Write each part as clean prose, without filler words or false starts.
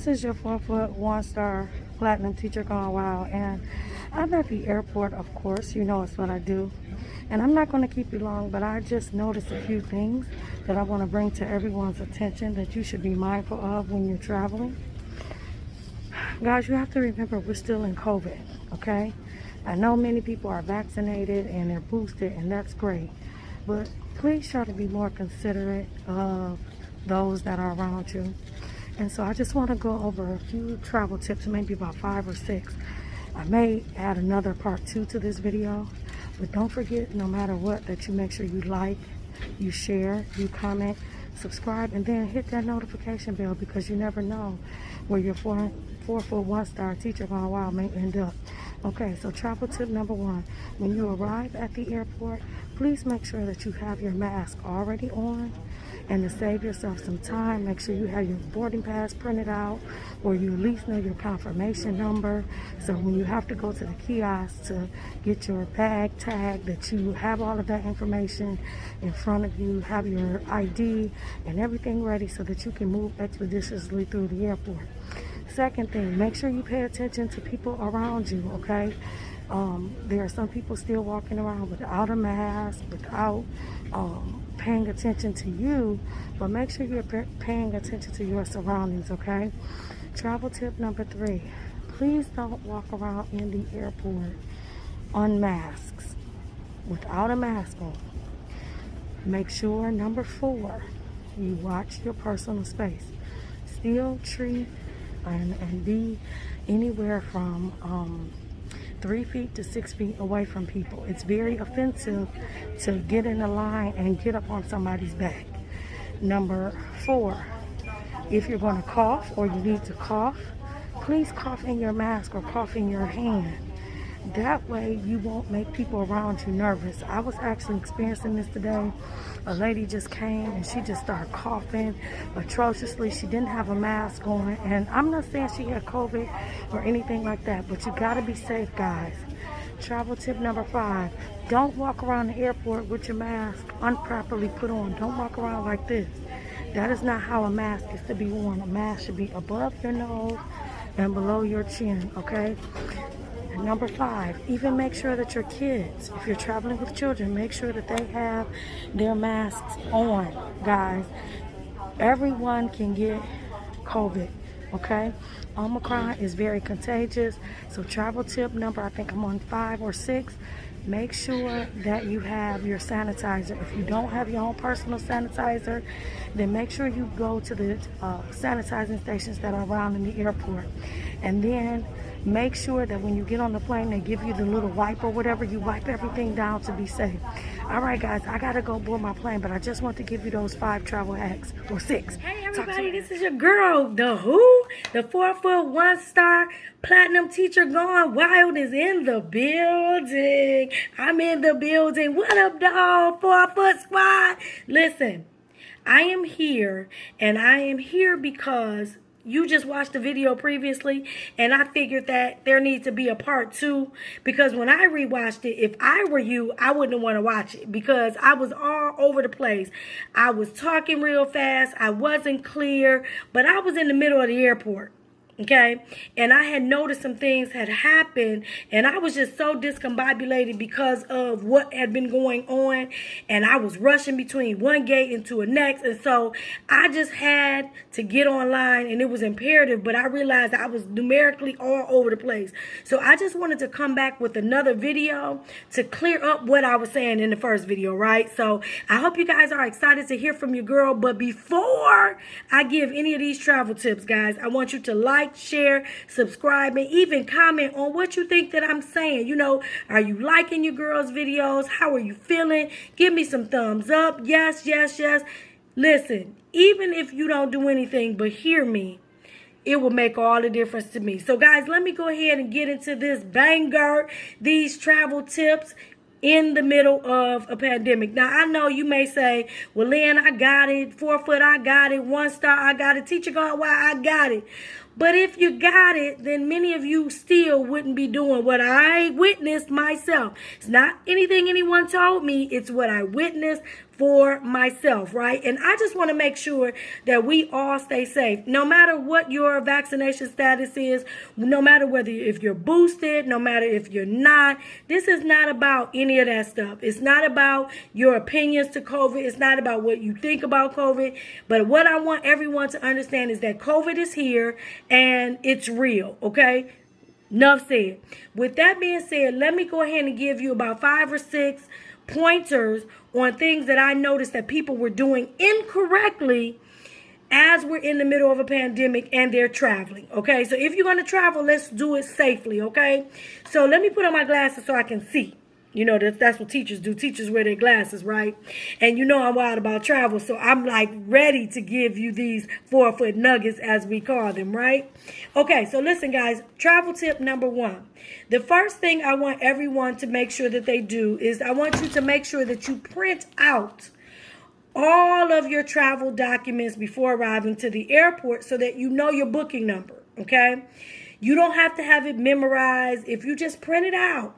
is your 4-foot, 1-star platinum teacher gone wild, and I'm at the airport. Of course, you know it's what I do, and I'm not going to keep you long, but I just noticed a few things that I want to bring to everyone's attention that you should be mindful of when you're traveling. Guys, you have to remember we're still in COVID, okay? I know many people are vaccinated and they're boosted, and that's great, but please try to be more considerate of those that are around you. And so I just want to go over a few travel tips, maybe about 5 or 6. I may add another part 2 to this video, but don't forget, no matter what, that you make sure you like, you share, you comment, subscribe, and then hit that notification bell, because you never know where your 4-foot, 1-star teacher gone wild may end up. Okay, so travel tip number 1. When you arrive at the airport, please make sure that you have your mask already on. And to save yourself some time, make sure you have your boarding pass printed out, or you at least know your confirmation number. So when you have to go to the kiosk to get your bag tag, that you have all of that information in front of you, have your ID and everything ready so that you can move expeditiously through the airport. Second thing, make sure you pay attention to people around you, okay? There are some people still walking around without a mask, without paying attention to you, but make sure you're paying attention to your surroundings, okay? Travel tip number 3, please don't walk around in the airport unmasked, without a mask on. Make sure, number 4, you watch your personal space. Still treat and be anywhere from 3 feet to 6 feet away from people. It's very offensive to get in a line and get up on somebody's back. Number 4, if you're going to cough or you need to cough, please cough in your mask or cough in your hand. That way you won't make people around you nervous. I was actually experiencing this today. A lady just came and she just started coughing atrociously. She didn't have a mask on, and I'm not saying she had COVID or anything like that, but you gotta be safe, guys. Travel tip number 5, don't walk around the airport with your mask improperly put on. Don't walk around like this. That is not how a mask is to be worn. A mask should be above your nose and below your chin, okay? Number 5, even make sure that your kids, if you're traveling with children, make sure that they have their masks on, guys. Everyone can get COVID, okay? Omicron is very contagious. So travel tip number, I think I'm on 5 or 6, make sure that you have your sanitizer. If you don't have your own personal sanitizer, then make sure you go to the sanitizing stations that are around in the airport. And then make sure that when you get on the plane, they give you the little wipe or whatever. You wipe everything down to be safe. All right, guys, I got to go board my plane, but I just want to give you those 5 travel hacks, or 6. Hey, everybody, this is your girl, the 4-foot, 1-star platinum teacher gone wild is in the building. I'm in the building. What up, dog? 4-foot squad. Listen, I am here, and I am here because you just watched the video previously, and I figured that there needs to be a part 2, because when I rewatched it, if I were you, I wouldn't want to watch it because I was all over the place. I was talking real fast. I wasn't clear, but I was in the middle of the airport. Okay, and I had noticed some things had happened, and I was just so discombobulated because of what had been going on, and I was rushing between one gate into a next, and so I just had to get online, and it was imperative, but I realized I was numerically all over the place. So I just wanted to come back with another video to clear up what I was saying in the first video, right? So I hope you guys are excited to hear from your girl, but before I give any of these travel tips, guys, I want you to like, share, subscribe, and even comment on what you think that I'm saying. You know, are you liking your girls' videos? How are you feeling? Give me some thumbs up. Yes, yes, yes. Listen, even if you don't do anything but hear me, it will make all the difference to me. So, guys, let me go ahead and get into this banger, these travel tips in the middle of a pandemic. Now, I know you may say, well, Lynn, I got it. 4-foot, I got it. 1-star, I got it. Teacher God, why I got it. But if you got it, then many of you still wouldn't be doing what I witnessed myself. It's not anything anyone told me. It's what I witnessed for myself, right? And I just want to make sure that we all stay safe, no matter what your vaccination status is, no matter whether if you're boosted, no matter if you're not. This is not about any of that stuff. It's not about your opinions to COVID. It's not about what you think about COVID. But what I want everyone to understand is that COVID is here and it's real, okay? Enough said. With that being said, let me go ahead and give you about 5 or 6 pointers on things that I noticed that people were doing incorrectly as we're in the middle of a pandemic and they're traveling. Okay, so if you're going to travel, let's do it safely. Okay, so let me put on my glasses so I can see. You know, that's what teachers do. Teachers wear their glasses, right? And you know I'm wild about travel, so I'm like ready to give you these 4-foot nuggets, as we call them, right? Okay, so listen, guys. Travel tip number 1. The first thing I want everyone to make sure that they do is I want you to make sure that you print out all of your travel documents before arriving to the airport so that you know your booking number, okay? You don't have to have it memorized. If you just print it out.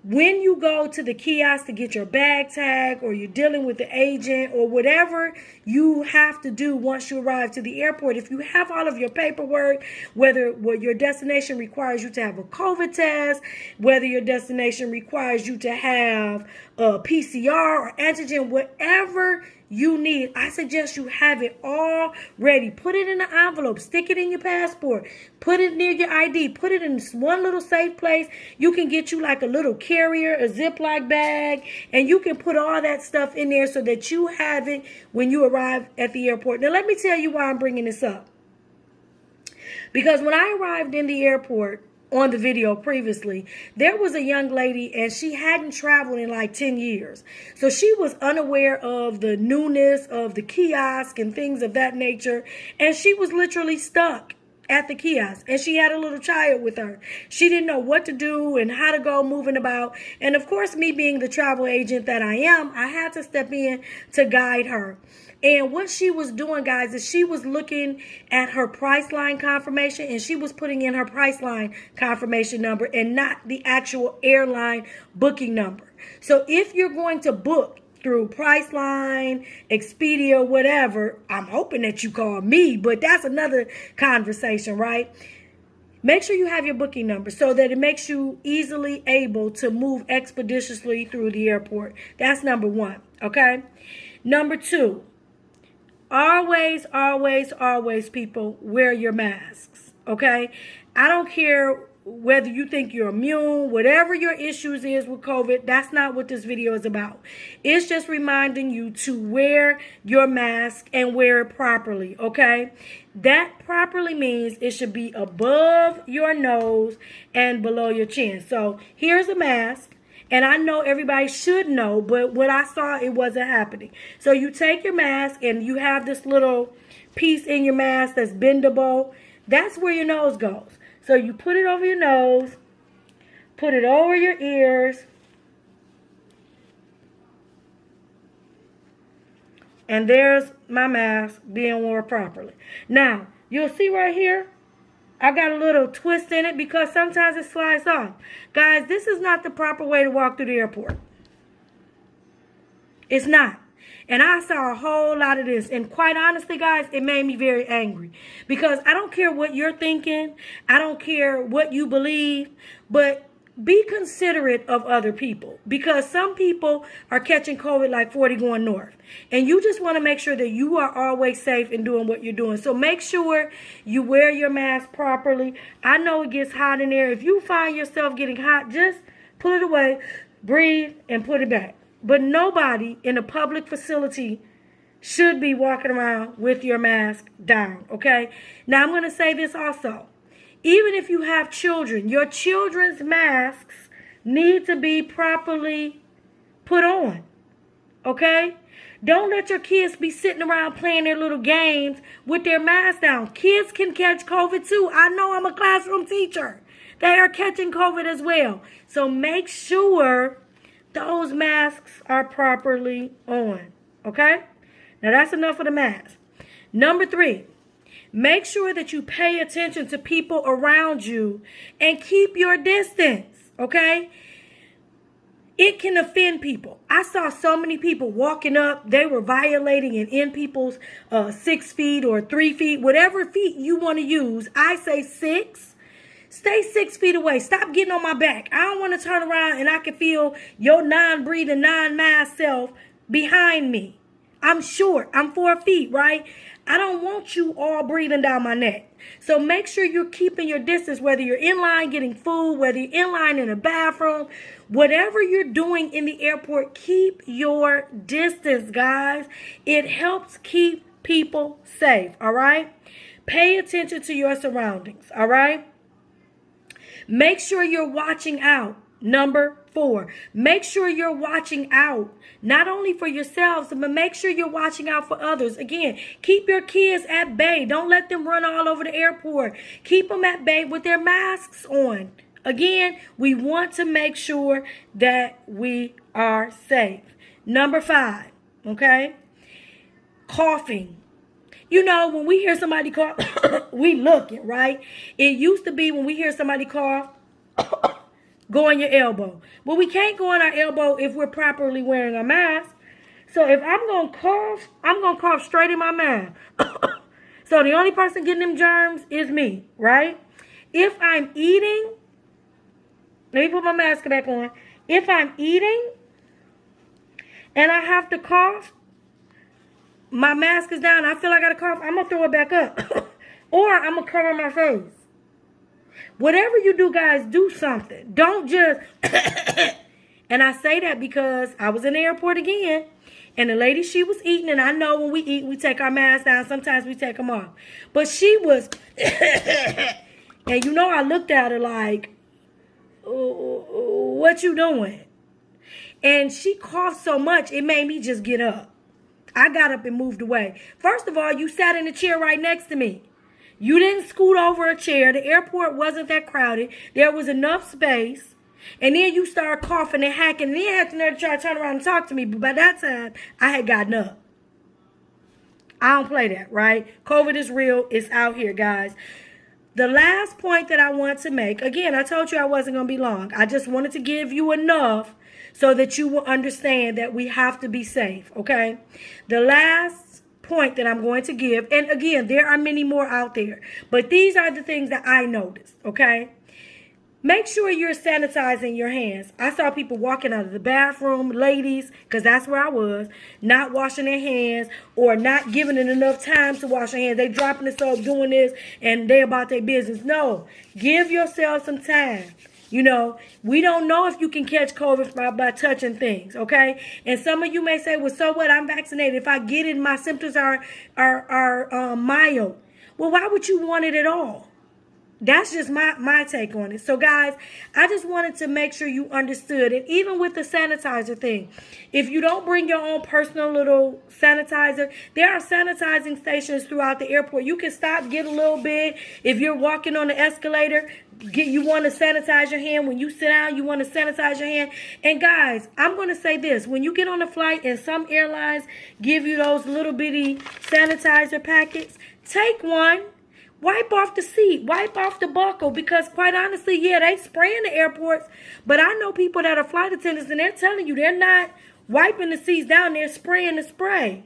When you go to the kiosk to get your bag tag, or you're dealing with the agent, or whatever you have to do once you arrive to the airport, if you have all of your paperwork, whether your destination requires you to have a COVID test, whether your destination requires you to have a PCR or antigen, whatever you need, I suggest you have it all ready. Put it in an envelope, stick it in your passport, put it near your ID, put it in one little safe place. You can get you like a little carrier, a Ziploc bag, and you can put all that stuff in there so that you have it when you arrive at the airport. Now, let me tell you why I'm bringing this up. Because when I arrived in the airport, on the video previously, there was a young lady and she hadn't traveled in like 10 years. So she was unaware of the newness of the kiosk and things of that nature. And she was literally stuck at the kiosk, and she had a little child with her. She didn't know what to do and how to go moving about. And of course, me being the travel agent that I am, I had to step in to guide her. And what she was doing, guys, is she was looking at her Priceline confirmation, and she was putting in her Priceline confirmation number and not the actual airline booking number. So if you're going to book through Priceline, Expedia, whatever, I'm hoping that you call me, but that's another conversation, right? Make sure you have your booking number so that it makes you easily able to move expeditiously through the airport. That's number 1, okay? Number 2, always, always, always, people, wear your masks, okay? I don't care whether you think you're immune, whatever your issues is with COVID, that's not what this video is about. It's just reminding you to wear your mask and wear it properly, okay? That properly means it should be above your nose and below your chin. So here's a mask. And I know everybody should know, but what I saw, it wasn't happening. So you take your mask and you have this little piece in your mask that's bendable. That's where your nose goes. So you put it over your nose, put it over your ears, and there's my mask being worn properly. Now, you'll see right here, I got a little twist in it because sometimes it slides off. Guys, this is not the proper way to walk through the airport. It's not. And I saw a whole lot of this. And quite honestly, guys, it made me very angry. Because I don't care what you're thinking. I don't care what you believe. But be considerate of other people. Because some people are catching COVID like 40 going north. And you just want to make sure that you are always safe in doing what you're doing. So make sure you wear your mask properly. I know it gets hot in there. If you find yourself getting hot, just put it away, breathe, and put it back. But nobody in a public facility should be walking around with your mask down, okay? Now, I'm going to say this also. Even if you have children, your children's masks need to be properly put on, okay? Don't let your kids be sitting around playing their little games with their masks down. Kids can catch COVID too. I know, I'm a classroom teacher. They are catching COVID as well. So make sure those masks are properly on, okay? Now, that's enough of the mask. Number 3, make sure that you pay attention to people around you and keep your distance, okay? it can offend people. I saw so many people walking up. They were violating and in people's 6 feet or 3 feet, whatever feet you want to use. I say 6. Stay 6 feet away. Stop getting on my back. I don't want to turn around and I can feel your non-breathing, non-mask self behind me. I'm short. I'm 4 feet, right? I don't want you all breathing down my neck. So make sure you're keeping your distance, whether you're in line getting food, whether you're in line in a bathroom, whatever you're doing in the airport, keep your distance, guys. It helps keep people safe, all right? Pay attention to your surroundings, all right? Make sure you're watching out. Number 4, make sure you're watching out, not only for yourselves, but make sure you're watching out for others. Again, keep your kids at bay. Don't let them run all over the airport. Keep them at bay with their masks on. Again, we want to make sure that we are safe. Number 5, okay? Coughing. You know, when we hear somebody cough, we looking, right? It used to be when we hear somebody cough, go on your elbow. Well, we can't go on our elbow if we're properly wearing a mask. So if I'm going to cough straight in my mouth. So the only person getting them germs is me, right? If I'm eating, let me put my mask back on. If I'm eating and I have to cough, my mask is down, I feel like I got to cough, I'm going to throw it back up. Or I'm going to cover my face. Whatever you do, guys, do something. Don't just... And I say that because I was in the airport again. And the lady, she was eating. And I know when we eat, we take our masks down. Sometimes we take them off. But she was... And you know, I looked at her like, what you doing? And she coughed so much, it made me just get up. I got up and moved away. First of all, you sat in the chair right next to me. You didn't scoot over a chair. The airport wasn't that crowded. There was enough space. And then you started coughing and hacking. And then you had to nerve to try to turn around and talk to me. But by that time, I had gotten up. I don't play that, right? COVID is real. It's out here, guys. The last point that I want to make, again, I told you I wasn't going to be long. I just wanted to give you enough so that you will understand that we have to be safe, okay? The last point that I'm going to give, and again, there are many more out there, but these are the things that I noticed, okay? Make sure you're sanitizing your hands. I saw people walking out of the bathroom, ladies, because that's where I was, not washing their hands or not giving it enough time to wash their hands. They dropping the soap, doing this, and they about their business. No, give yourself some time. You know, we don't know if you can catch COVID by touching things, okay? And some of you may say, well, so what? I'm vaccinated. If I get it, my symptoms are mild. Well, why would you want it at all? That's just my take on it. So, guys, I just wanted to make sure you understood it. Even with the sanitizer thing, if you don't bring your own personal little sanitizer, there are sanitizing stations throughout the airport. You can stop, get a little bit. If you're walking on the escalator, you want to sanitize your hand. When you sit down, you want to sanitize your hand. And, guys, I'm going to say this. When you get on a flight and some airlines give you those little bitty sanitizer packets, take one. Wipe off the seat. Wipe off the buckle. Because quite honestly, yeah, they spray in the airports. But I know people that are flight attendants and they're telling you they're not wiping the seats down. They're spraying the spray.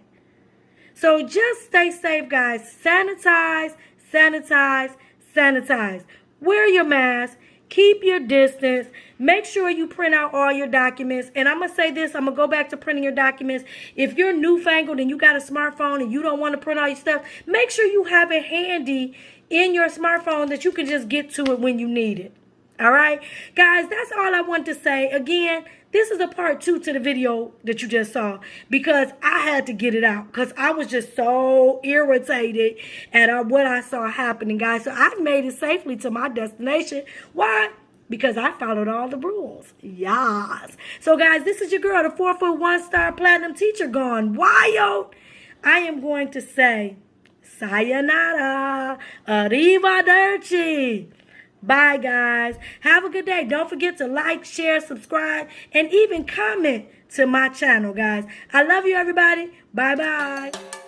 So just stay safe, guys. Sanitize, sanitize, sanitize. Wear your mask. Keep your distance. Make sure you print out all your documents. And I'm going to say this. I'm going to go back to printing your documents. If you're newfangled and you got a smartphone and you don't want to print all your stuff, make sure you have it handy in your smartphone that you can just get to it when you need it. All right? Guys, that's all I want to say. Again, this is a part 2 to the video that you just saw because I had to get it out because I was just so irritated at what I saw happening, guys. So I made it safely to my destination. Why? Because I followed all the rules. Yes. So, guys, this is your girl, the 4-foot 1-star platinum teacher gone wild. I am going to say sayonara, arrivederci. Bye, guys. Have a good day. Don't forget to like, share, subscribe, and even comment to my channel, guys. I love you, everybody. Bye-bye.